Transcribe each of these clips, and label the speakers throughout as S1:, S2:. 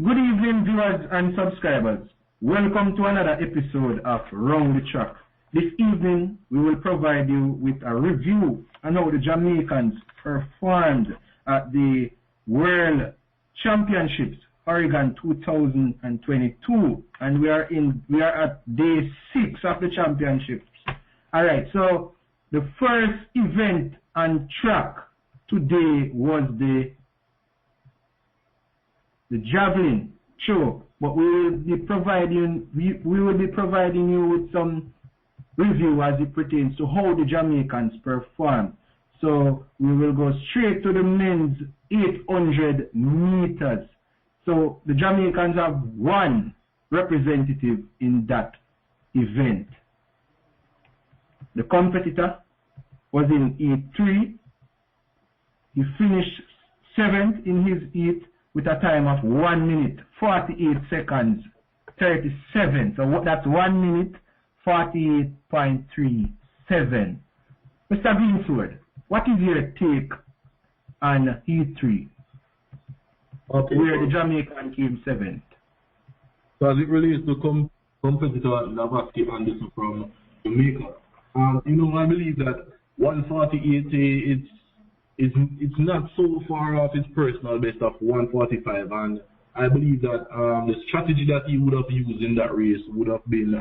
S1: Good evening, viewers and subscribers. Welcome to another episode of Round the Track. This evening, we will provide you with a review on how the Jamaicans performed at the World Championships, Oregon 2022, and we are at day 6 of the championships. All right, so the first event on track today was the javelin show, but we will be providing you with some review as it pertains to how the Jamaicans perform. So we will go straight to the men's 800 meters. So the Jamaicans have one representative in that event. The competitor was in heat 3. He finished 7th in his heat with a time of 1 minute, 48 seconds, 37. So that's 1 minute, 48.37. Mr. Greensword, what is your take on heat 3?
S2: Okay,
S1: where the Jamaican came 7th?
S2: So as it relates to competitor Lavasky Anderson from Jamaica, I believe that 148 it's not so far off his personal best of 145, and I believe that the strategy that he would have used in that race would have been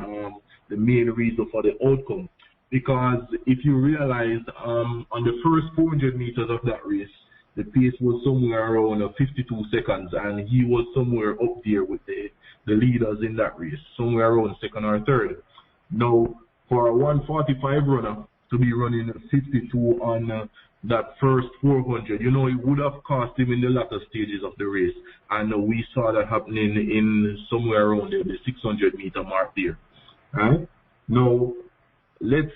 S2: the main reason for the outcome. Because if you realize on the first 400 meters of that race, the pace was somewhere around 52 seconds, and he was somewhere up there with the leaders in that race, somewhere around 2nd or 3rd. Now, for a 145 runner to be running 52 on that first 400, it would have cost him in the latter stages of the race, and we saw that happening in somewhere around the 600 meter mark there. Right? Now, let's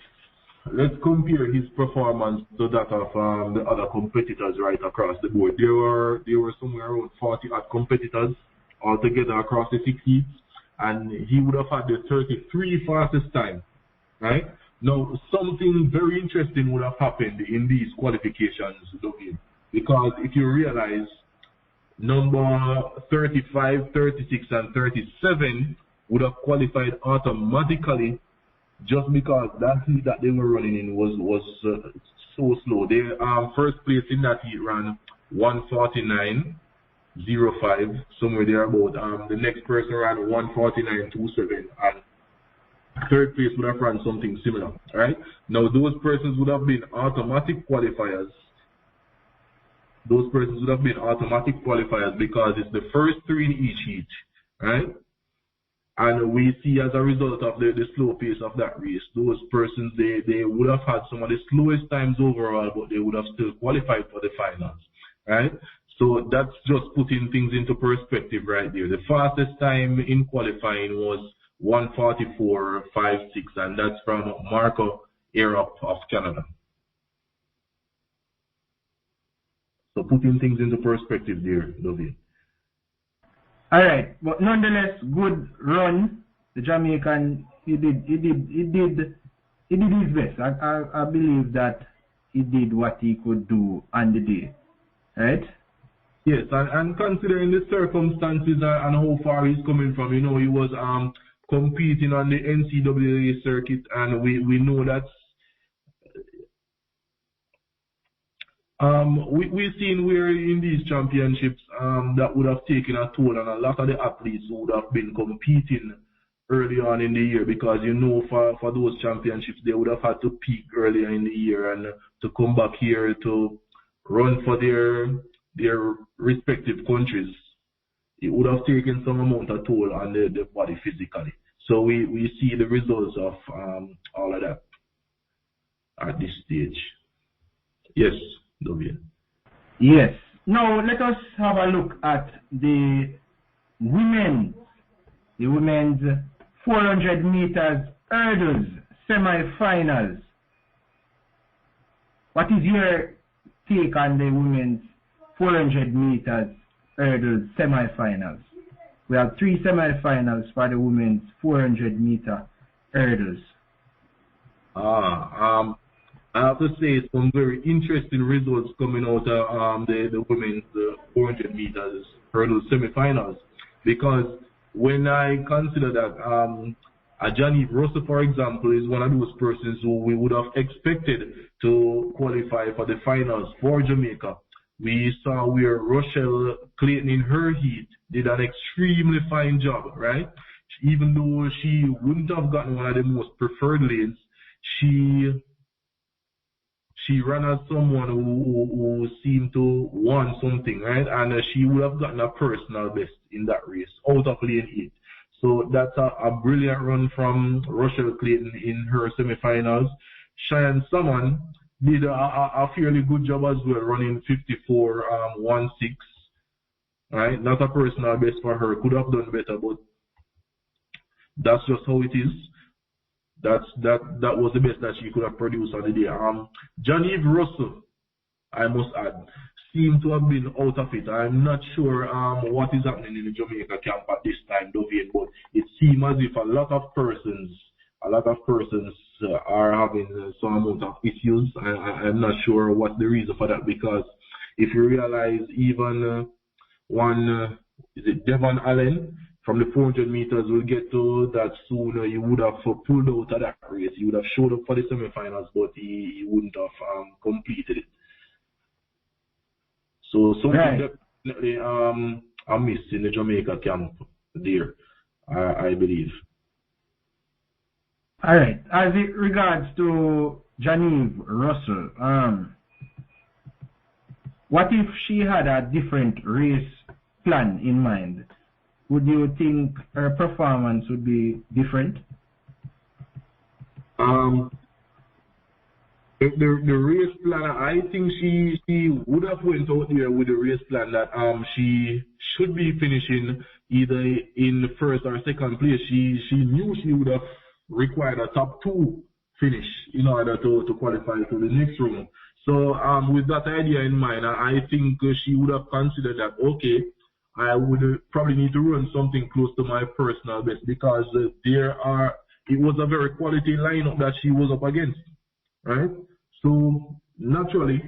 S2: compare his performance to that of the other competitors right across the board. There were somewhere around 40 odd competitors altogether across the 6 heats, and he would have had the 33 fastest time. Right? Now, something very interesting would have happened in these qualifications, because if you realize number 35, 36, and 37 would have qualified automatically just because that heat that they were running in was so slow. They first place in that heat ran 149.05, somewhere there about. The next person ran 149.27, and third place would have run something similar. Right? Now those persons would have been automatic qualifiers. Those persons would have been automatic qualifiers because it's the first 3 in each heat. Right? And we see as a result of the slow pace of that race, those persons, they would have had some of the slowest times overall, but they would have still qualified for the finals, right? So that's just putting things into perspective right there. The fastest time in qualifying was 1:44.56, and that's from Marco Arup of Canada. So putting things into perspective there, Lovey.
S1: All right, but nonetheless, good run. The Jamaican, he did his best. I believe that he did what he could do on the day, right?
S2: Yes, and considering the circumstances and how far he's coming from, he was competing on the NCAA circuit, and we know that. We've seen where in these championships that would have taken a toll on a lot of the athletes who would have been competing early on in the year, because for those championships they would have had to peak earlier in the year and to come back here to run for their respective countries. It would have taken some amount of toll on the body physically. So we see the results of all of that at this stage. Yes.
S1: Yes. Now let us have a look at the women's 400 meters hurdles semi-finals. What is your take on the women's 400 meters hurdles semi-finals? We have 3 semi-finals for the women's 400 meter hurdles.
S2: I have to say some very interesting results coming out of the women's 400 meters hurdle semifinals. because when I consider that a Johnny Russell, for example, is one of those persons who we would have expected to qualify for the finals for Jamaica. We saw where Rochelle Clayton in her heat did an extremely fine job, right? Even though she wouldn't have gotten one of the most preferred lanes, she ran as someone who seemed to want something, right? And she would have gotten a personal best in that race out of lane 8. So that's a brilliant run from Rochelle Clayton in her semifinals. Cheyenne Salmon did a fairly good job as well, running 54.16. Right? Not a personal best for her. Could have done better, but that's just how it is. That was the best that she could have produced on the day. Genevieve Russell, I must add, seemed to have been out of it. I'm not sure what is happening in the Jamaica camp at this time, Dovien, but it seems as if a lot of persons are having some amount of issues. I'm not sure what's the reason for that, because if you realize even is it Devon Allen from the 400 meters, we'll get to that soon. He would have pulled out of that race. He would have showed up for the semifinals, but he wouldn't have completed it. So something definitely a miss in the Jamaica camp there, I believe.
S1: All right. As it regards to Genevieve Russell, what if she had a different race plan in mind? Would you think her performance would be different?
S2: The race plan, I think she would have went out there with the race plan that she should be finishing either in the first or second place. She knew she would have required a top 2 finish in order to qualify to the next round. So with that idea in mind, I think she would have considered that, okay, I would probably need to run something close to my personal best, because it was a very quality lineup that she was up against, right? So naturally,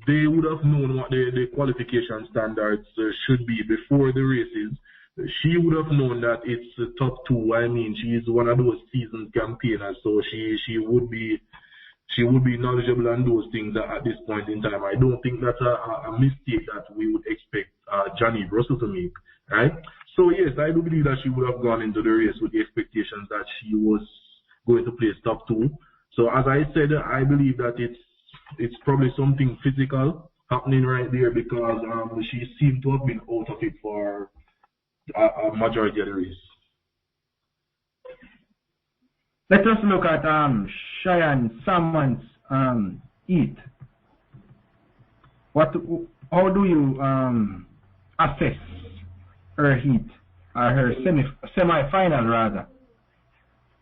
S2: they would have known what the qualification standards should be before the races. She would have known that it's top 2. I mean, she is one of those seasoned campaigners, so she would be knowledgeable on those things at this point in time. I don't think that's a mistake that we would expect Genevieve Russell to make, right? So yes, I do believe that she would have gone into the race with the expectations that she was going to place top 2. So as I said, I believe that it's probably something physical happening right there, because she seemed to have been out of it for a majority of the race.
S1: Let us look at Cheyenne Salmon's heat. How do you assess her heat, or her semi-final rather?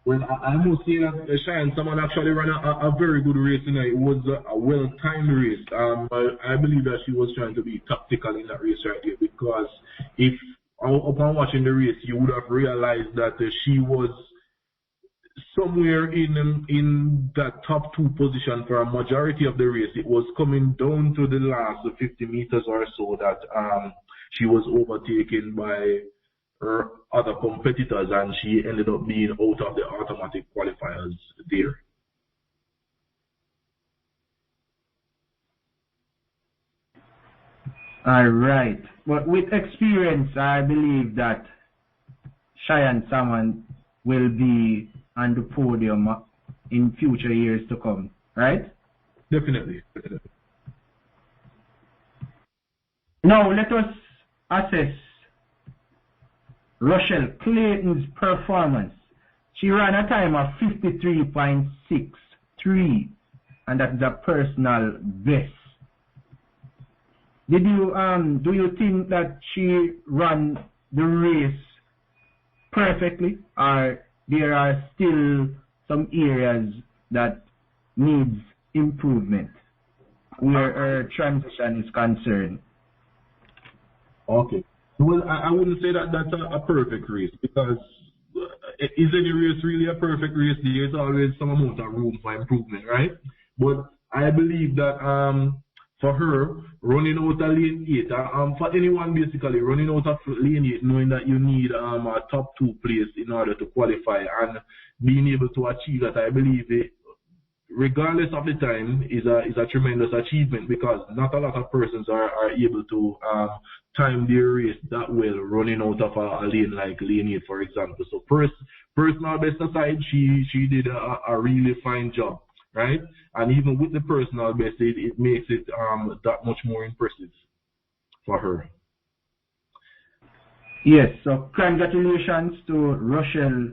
S2: Well, I must say that Cheyenne Salmon actually ran a very good race. It was a well-timed race. I believe that she was trying to be tactical in that race right there, because if upon watching the race, you would have realized that she was somewhere in that top 2 position for a majority of the race. It was coming down to the last 50 meters or so that she was overtaken by her other competitors, and she ended up being out of the automatic qualifiers there.
S1: All right. But with experience, I believe that Cheyenne Salmon will be on the podium in future years to come, right?
S2: Definitely.
S1: Now let us assess Rochelle Clayton's performance. She ran a time of 53.63, and that's a personal best. Do you think that she ran the race perfectly, or there are still some areas that needs improvement where her transition is concerned?
S2: Okay. Well, I wouldn't say that that's a perfect race, because is any race really a perfect race? There's always some amount of room for improvement, right? But I believe that for her running out of lane 8, for anyone basically running out of lane 8, knowing that you need a top 2 place in order to qualify and being able to achieve that, I believe it, regardless of the time, is a tremendous achievement, because not a lot of persons are able to time their race that well running out of a lane like lane 8, for example. So personal best aside, she did a really fine job, right? And even with the personal best, it makes it that much more impressive for her.
S1: Yes, so congratulations to Rochelle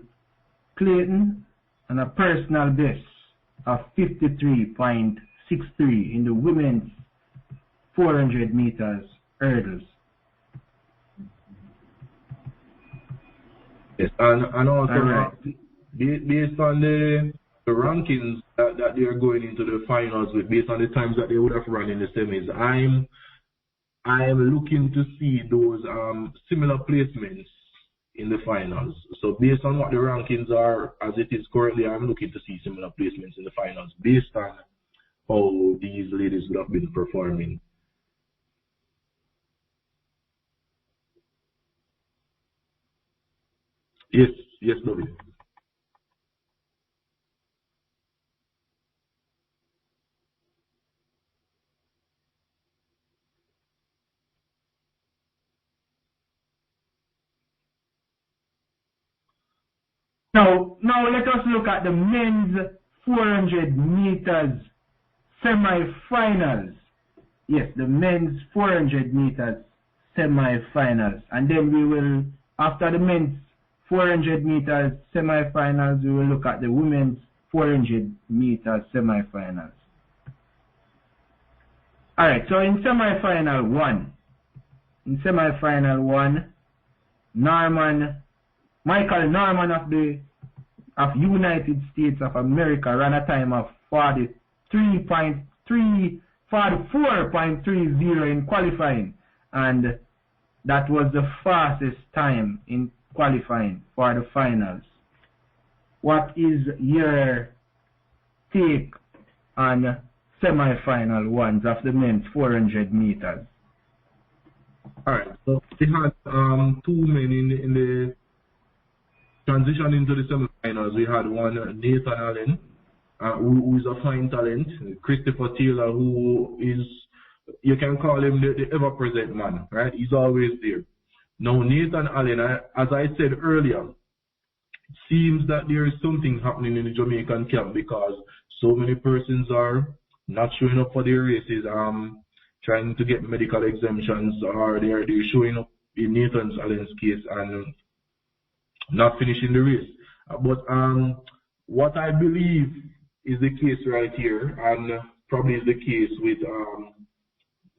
S1: Clayton and a personal best of 53.63 in the women's 400 meters hurdles.
S2: Yes, and also based on the rankings that they are going into the finals with, based on the times that they would have run in the semis, I'm looking to see those similar placements in the finals. So based on what the rankings are as it is currently, I'm looking to see similar placements in the finals based on how these ladies would have been performing. Yes, Bobby.
S1: Now let us look at the men's 400 meters semi-finals. Yes, the men's 400 meters semi-finals. And then we will, after the men's 400 meters semi-finals, we will look at the women's 400 meters semi-finals. Alright, so in semi-final 1, Michael Norman of United States of America ran a time of 44.30 in qualifying, and that was the fastest time in qualifying for the finals. What is your take on semi-final ones of the men's 400 meters?
S2: Alright, so we had 2 men in the transition into the semi-finals. We had one, Nathan Allen, who is a fine talent, Christopher Taylor, who is, you can call him the ever-present man, right? He's always there. Now, Nathan Allen, as I said earlier, it seems that there is something happening in the Jamaican camp, because so many persons are not showing up for their races, trying to get medical exemptions, or they're showing up in Nathan Allen's case and not finishing the race. But what I believe is the case right here, and probably is the case with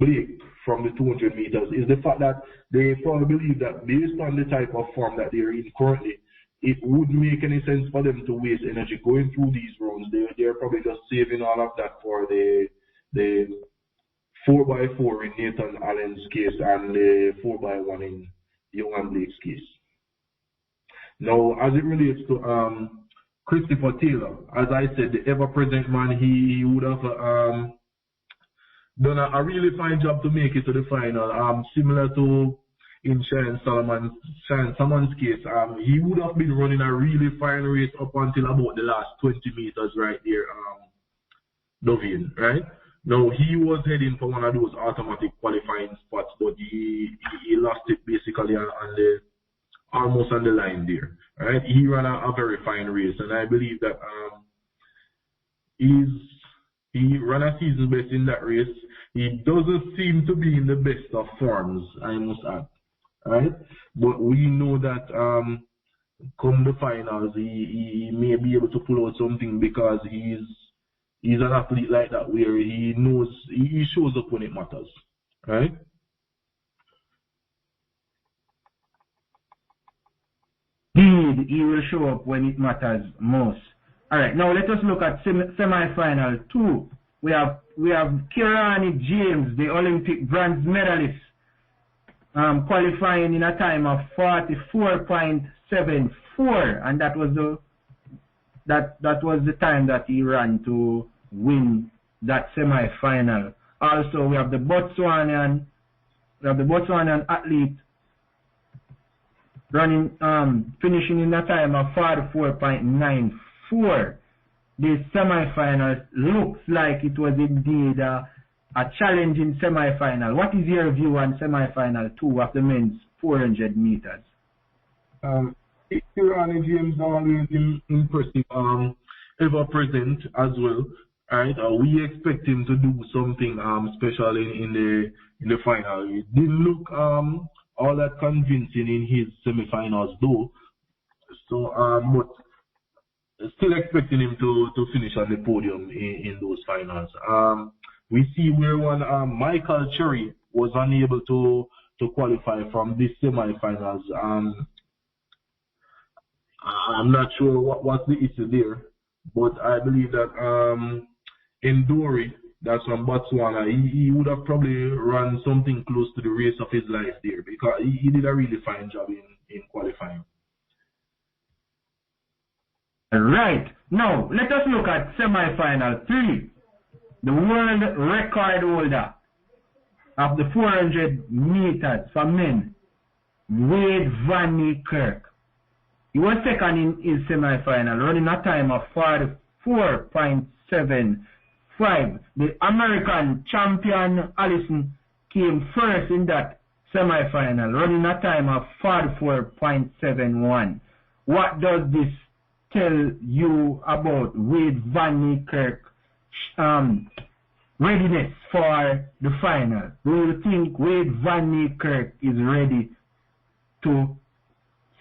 S2: Blake from the 200 meters, is the fact that they probably believe that based on the type of form that they're in currently, it wouldn't make any sense for them to waste energy going through these rounds. They're probably just saving all of that for the 4x4 in Nathan Allen's case and the 4x1 in Yohan Blake's case. Now, as it relates to Christopher Taylor, as I said, the ever-present man, he would have done a really fine job to make it to the final. Similar to in Shane Solomon's case, he would have been running a really fine race up until about the last 20 meters right there, Dovin, right? Now, he was heading for one of those automatic qualifying spots, but he lost it basically on the almost on the line there, right? He ran a very fine race, and I believe that he ran a season best in that race. He doesn't seem to be in the best of forms, I must add, right? But we know that come the finals, he may be able to pull out something, because he's an athlete like that, where he knows, he shows up when it matters, right?
S1: Indeed, he will show up when it matters most. Alright, now let us look at semi-final 2. We have Kirani James, the Olympic bronze medalist, qualifying in a time of 44.74, and that was the time that he ran to win that semi-final Also, we have the Botswanian athlete running, finishing in a time of 44.94. The semi-final looks like it was indeed a challenging semi-final. What is your view on semi-final 2 of the men's 400 meters?
S2: Ronnie James always impressive, ever present as well. Right, we expect him to do something special in the final. It didn't look all that convincing in his semi-finals though. So but still expecting him to finish on the podium in those finals. We see where one Michael Cherry was unable to qualify from this semi-finals. I'm not sure what's the issue there, but I believe that Ndori, that's from Botswana, he would have probably run something close to the race of his life there because he did a really fine job in qualifying.
S1: Right. Now, let us look at semi-final 3. The world record holder of the 400 meters for men, Wade Van Niekerk. He was second in his semi-final, running a time of 44.75. The American champion, Allison, came first in that semi-final, running a time of 44.71. What does this tell you about Wade Van Niekerk's readiness for the final? Do you think Wade Van Niekerk is ready to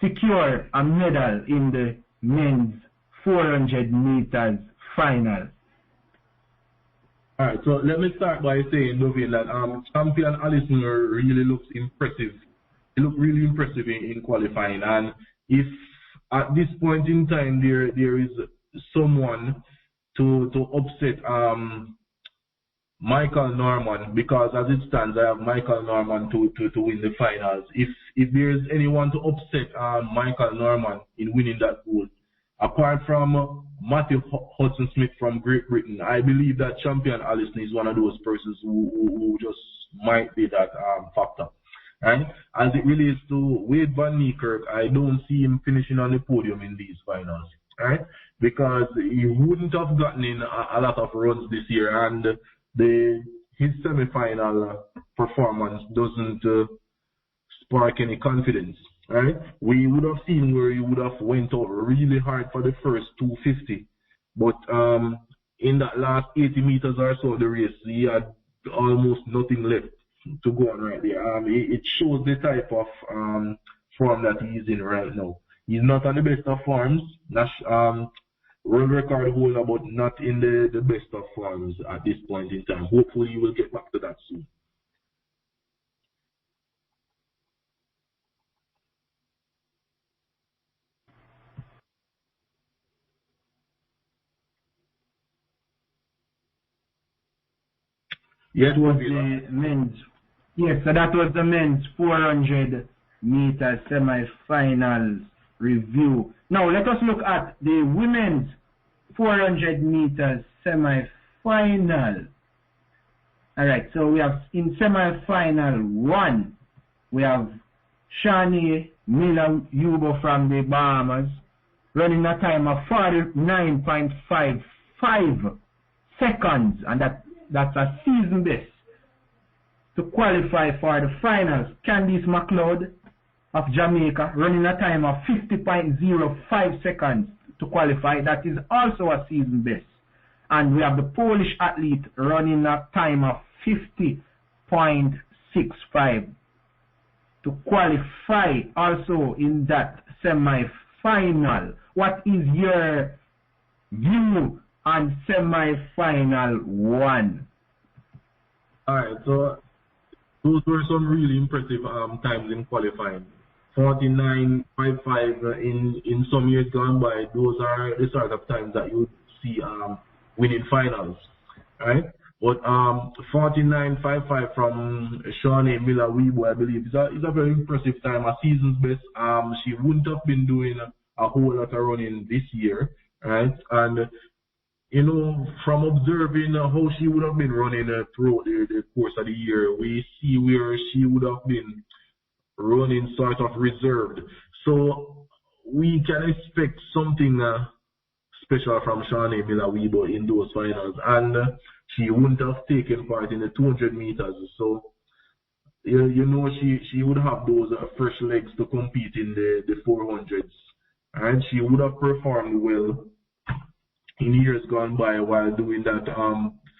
S1: secure a medal in the men's 400 meters final?
S2: All right, so let me start by saying, Dovin, that champion Allison really looks impressive. He looked really impressive in qualifying, and if at this point in time there is someone to upset Michael Norman, because as it stands, I have Michael Norman to win the finals. If there's anyone to upset Michael Norman in winning that gold, apart from Matthew Hudson-Smith from Great Britain, I believe that champion Allison is one of those persons who just might be that factor. Right? As it relates to Wade Van Niekerk, I don't see him finishing on the podium in these finals. Right? Because he wouldn't have gotten in a lot of runs this year, and his semi-final performance doesn't spark any confidence. Right? We would have seen where he would have went out really hard for the first 250, but in that last 80 meters or so of the race, he had almost nothing left to go on right there. It shows the type of form that he's in right now. He's not on the best of forms. World record holder, but not in the best of forms at this point in time. Hopefully, he will get back to that soon.
S1: Yes, was the men's. Yes, so that was the men's 400 meter semi-finals review. Now let us look at the women's 400 meters semi-final. All right, so we have in semi-final 1, we have Shani Miller Yubo from the Bahamas running a time of 49.55 seconds, and that's a season best to qualify for the finals. Candice McLeod of Jamaica running a time of 50.05 seconds to qualify. That is also a season best. And we have the Polish athlete running a time of 50.65 to qualify also in that semi-final. What is your view on semi-final 1?
S2: Alright, so those were some really impressive times in qualifying. 49.55 in some years gone by. Those are the sort of times that you would see winning finals, right? But 49.55 from Shawnee Miller Weebo, I believe, is a very impressive time, a season's best. She wouldn't have been doing a whole lot of running this year, right? And from observing how she would have been running throughout the course of the year, we see where she would have been running sort of reserved. So we can expect something special from Shawnee Miller-Weibo in those finals. And she wouldn't have taken part in the 200 meters. So, she would have those fresh legs to compete in the 400s. And she would have performed well in years gone by while doing that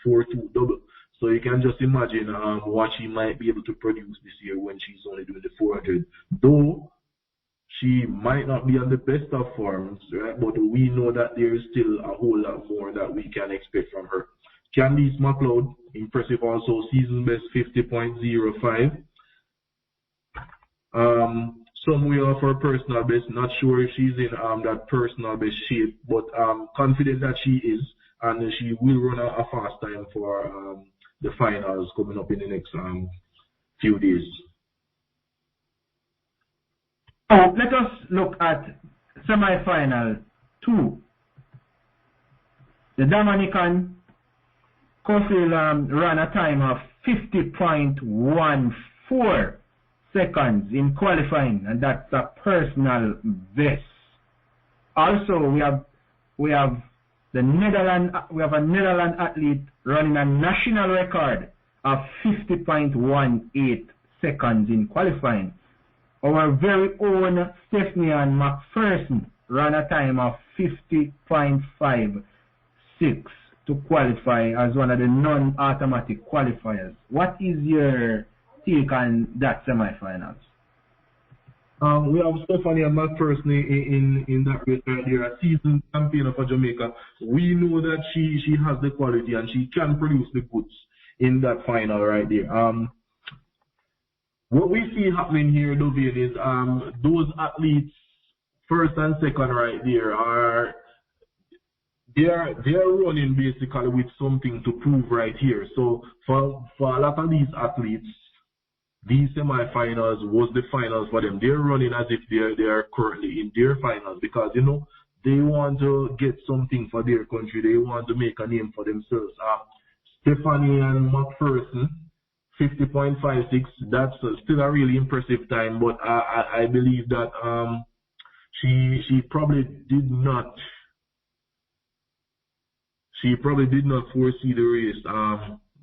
S2: 4-2 double. So you can just imagine what she might be able to produce this year when she's only doing the 400. Though she might not be on the best of forms, right? But we know that there is still a whole lot more that we can expect from her. Candice McLeod, impressive also, season best 50.05. Some way off her personal best, not sure if she's in that personal best shape, but confident that she is, and she will run a fast time for the finals coming up in the next few days.
S1: Oh, let us look at semi-final 2. The Dominican Cofield ran a time of 50.14 seconds in qualifying, and that's a personal best. Also, we have a Netherlands athlete running a national record of 50.18 seconds in qualifying. Our very own Stephanie Ann McPherson ran a time of 50.56 to qualify as one of the non-automatic qualifiers. What is your take on that semi-finals?
S2: We have Stephanie Ann McPherson in that race right there, a season champion for Jamaica. We know that she has the quality and she can produce the goods in that final right there. What we see happening here, Dovin, is those athletes, first and second right there, they're running basically with something to prove right here. So for a lot of these athletes, these semi-finals was the finals for them. They're running as if they're currently in their finals because, they want to get something for their country. They want to make a name for themselves. Stephanie Ann McPherson, 50.56, that's still a really impressive time, but I believe that she probably did not foresee the race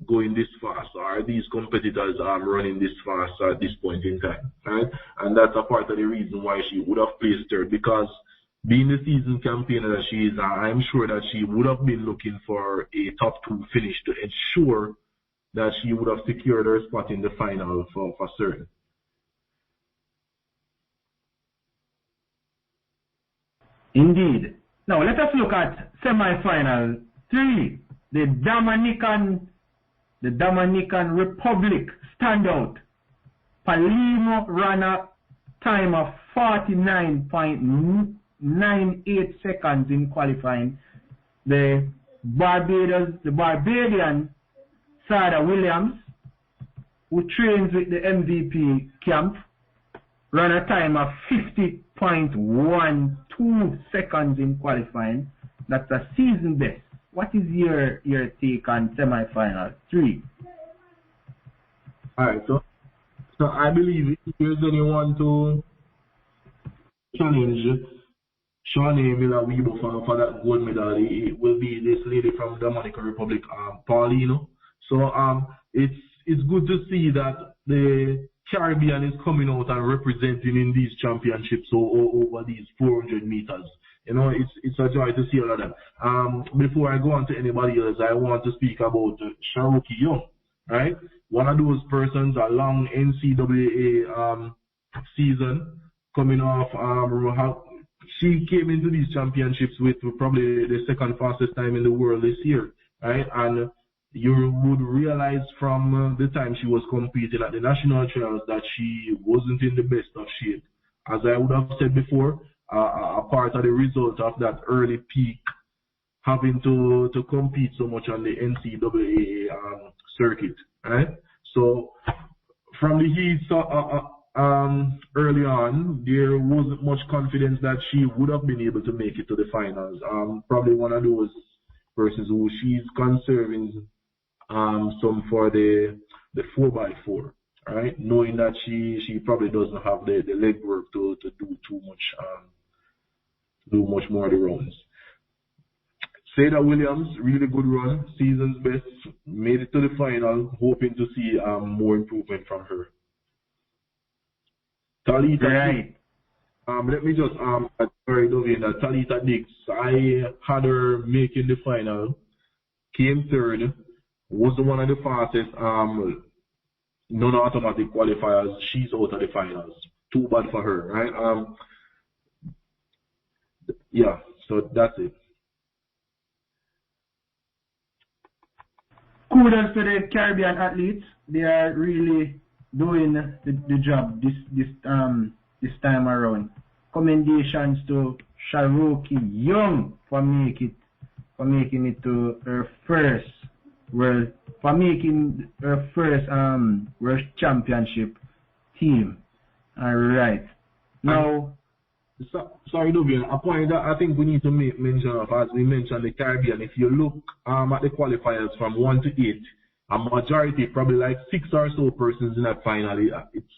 S2: going this fast, or these competitors running this fast at this point in time, right? And that's a part of the reason why she would have placed third, because being the season champion that she is, I'm sure that she would have been looking for a top 2 finish to ensure that she would have secured her spot in the final for certain.
S1: Indeed. Now let us look at semi-final 3. The Dominican Republic standout. Palimo ran a time of 49.98 seconds in qualifying. The Barbadian Sada Williams, who trains with the MVP camp, ran a time of 50.12 seconds in qualifying. That's a season best. What is your take on semi-final 3?
S2: All right, so I believe if there's anyone to challenge Shawnee Miller-Weibo for that gold medal, it will be this lady from Dominican Republic, Paulino. So it's good to see that the Caribbean is coming out and representing in these championships over these 400 meters. It's a joy to see all of that. Before I go on to anybody else, I want to speak about Shericka Young, right? One of those persons, a long NCAA season coming off. She came into these championships with probably the second fastest time in the world this year, right? And you would realize from the time she was competing at the national trials that she wasn't in the best of shape. As I would have said before, a part of the result of that early peak, having to compete so much on the NCAA circuit, right? So from the heats early on, there wasn't much confidence that she would have been able to make it to the finals. Probably one of those versus who she's conserving some for the 4x4. All right, knowing that she probably doesn't have the legwork to do much more of the rounds. Seda Williams, really good run, season's best, made it to the final, hoping to see more improvement from her. Talita,
S1: Right.
S2: let me just sorry, Dovina, Talita Dix, I had her making the final, came third, was one of the fastest non-automatic qualifiers. She's out of the finals. Too bad for her, right? Yeah, so that's it.
S1: Kudos to the Caribbean athletes. They are really doing the job this time around. Commendations to Shericka Young for making it to her first world championship team. All right. Now,
S2: sorry, Nubian, a point that I think we need to make mention of, as we mentioned the Caribbean. If you look at the qualifiers from 1 to 8, a majority, probably like 6 or so persons in that final.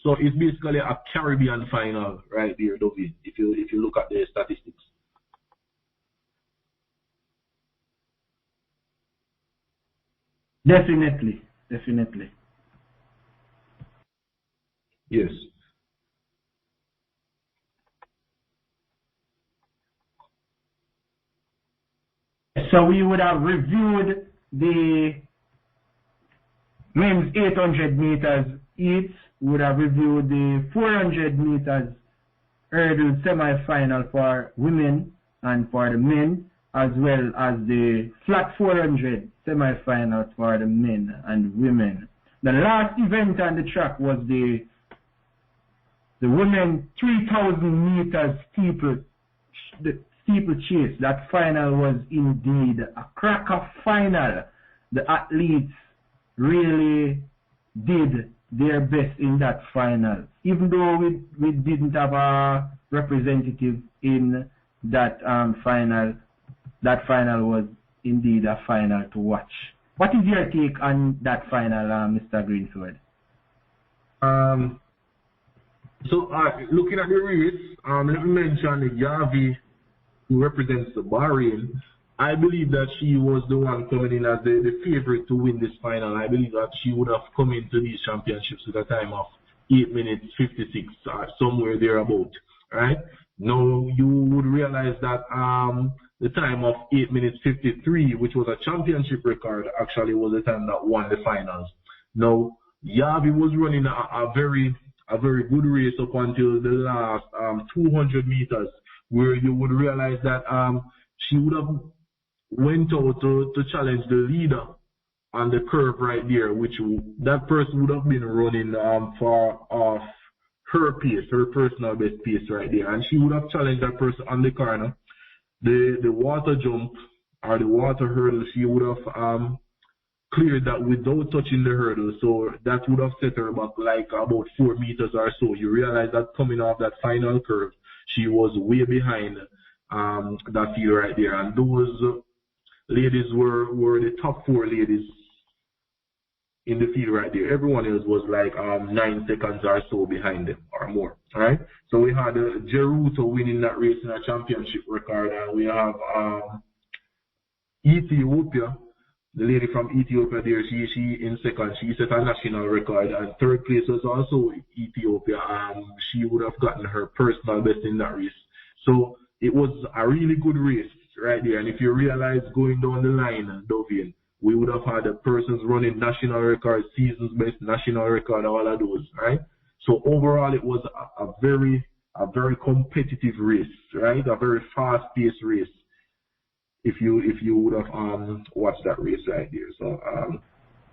S2: So it's basically a Caribbean final right there, Nubian. If you look at the statistics.
S1: Definitely.
S2: Yes.
S1: So we would have reviewed the men's 800 meters heats, would have reviewed the 400 meters hurdle semi-final for women and for the men, as well as the flat 400 semi-final for the men and women. The last event on the track was the women 3,000 meters steeplechase. That final was indeed a cracker final. The athletes really did their best in that final, even though we didn't have a representative in that final. That final was indeed a final to watch. What is your take on that final, Mr. Greenfield?
S2: So looking at the race, let me mention Yavi, who represents the Bahrain. I believe that she was the one coming in as the favorite to win this final. I believe that she would have come into these championships with a time of 8 minutes 56, somewhere thereabout. Right? Now you would realize that the time of 8 minutes 53, which was a championship record, actually was the time that won the finals. Now Yavi was running a very good race up until the last 200 meters, where you would realize that she would have went out to challenge the leader on the curve right there, which that person would have been running far off her pace, her personal best pace right there, and she would have challenged that person on the corner. The water jump or the water hurdle, she would have cleared that without touching the hurdle, so that would have set her back like about 4 meters or so. You realize that coming off that final curve, she was way behind that field right there, and those ladies were the top 4 ladies in the field right there. Everyone else was like 9 seconds or so behind them or more. All right. So we had Geruto winning that race in a championship record, and we have Ethiopia, the lady from Ethiopia there. She in second. She set a national record, and third place was also Ethiopia. She would have gotten her personal best in that race. So it was a really good race right there. And if you realize going down the line, Dovian, we would have had the persons running national records, season's best, national record, all of those, right? So overall, it was a very competitive race, right? A very fast-paced race. If you would have watched that race right there, so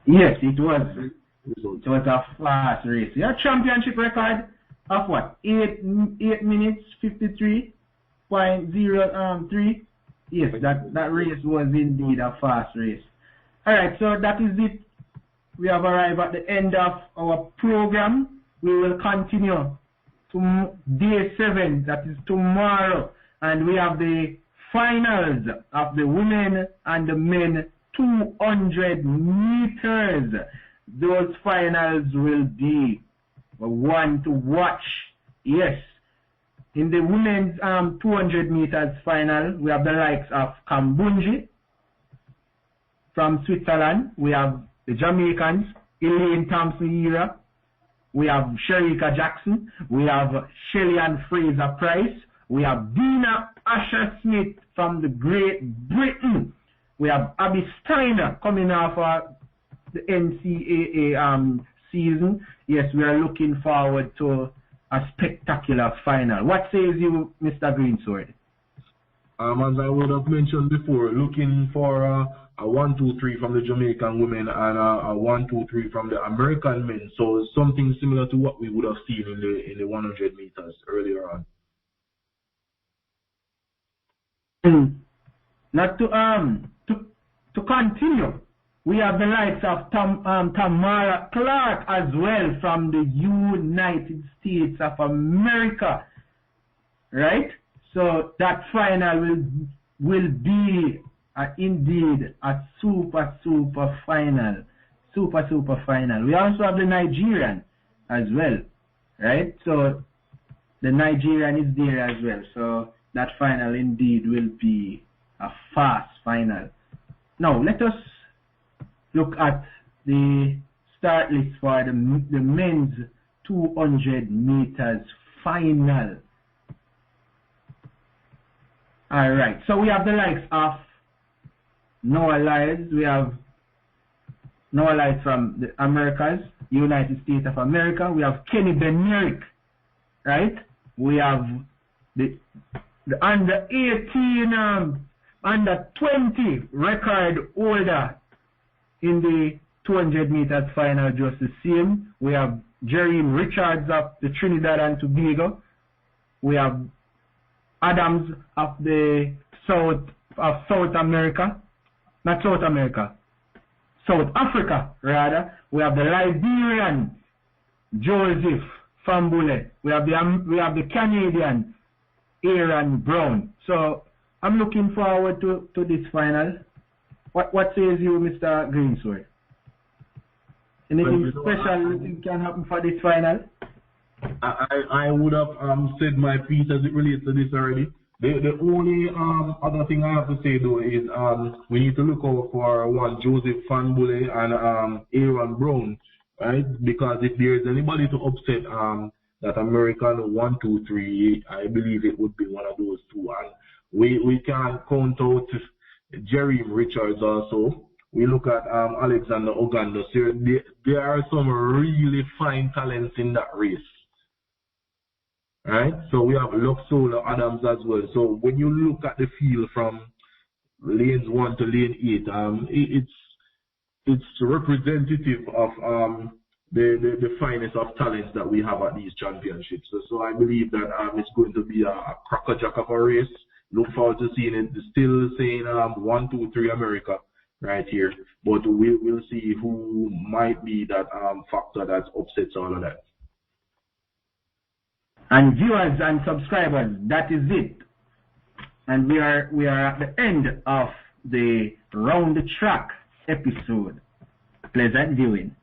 S1: yes, it was. It was a fast race. Your championship record of what? 8 minutes 53.03. Yes, that race was indeed a fast race. All right, so that is it. We have arrived at the end of our program. We will continue to day 7, that is tomorrow, and we have the finals of the women and the men 200 meters. Those finals will be one to watch. Yes. In the women's 200 meters final, we have the likes of Kambunji from Switzerland. We have the Jamaicans, Elaine Thompson-Era. We have Shericka Jackson. We have Shelly Ann Fraser-Price. We have Dina Asher-Smith from the Great Britain. We have Abby Steiner coming off the NCAA season. Yes, we are looking forward to a spectacular final. What says you, Mr. Greensword?
S2: As I would have mentioned before, looking for a 1-2-3 from the Jamaican women and a 1-2-3 from the American men. So something similar to what we would have seen in the 100 meters earlier on.
S1: Not to continue, we have the likes of Tamara Clark as well from the United States of America, right? So that final will be indeed a super final, super final. We also have the Nigerian as well, right? So the Nigerian is there as well. So that final indeed will be a fast final. Now let us look at the start list for the men's 200 meters final. Alright, so we have the likes of Noah Lyles. We have Noah Lyles from the Americas, United States of America. We have Kenny Benerick, right? We have the under 18, under 20 record holder in the 200 meters final, just the same. We have Jerrine Richards of the Trinidad and Tobago. We have Adams of the South America, not South America, South Africa rather. We have the Liberian Joseph Fambule. We have the Canadian Aaron Brown. So I'm looking forward to this final. What says you, Mr. Greensword? Anything special can happen for this final?
S2: I would have said my piece as it relates to this already. The only other thing I have to say though is we need to look out for one Joseph Fanbule and Aaron Brown, right? Because if there is anybody to upset that American 1, 2, 3, I believe it would be one of those two. And we can count out Jerry Richards also. We look at Alexander Ogando. So there are some really fine talents in that race. Right? So we have Luxola Adams as well. So when you look at the field from lanes 1 to lane 8, it's representative of the finest of talents that we have at these championships. So I believe that it's going to be a crackerjack of a race. Look forward to seeing it. Still saying 1, 2, 3 America right here, but we'll see who might be that factor that upsets all of that.
S1: And viewers and subscribers, that is it. And we are at the end of the Round the Track episode. Pleasant viewing.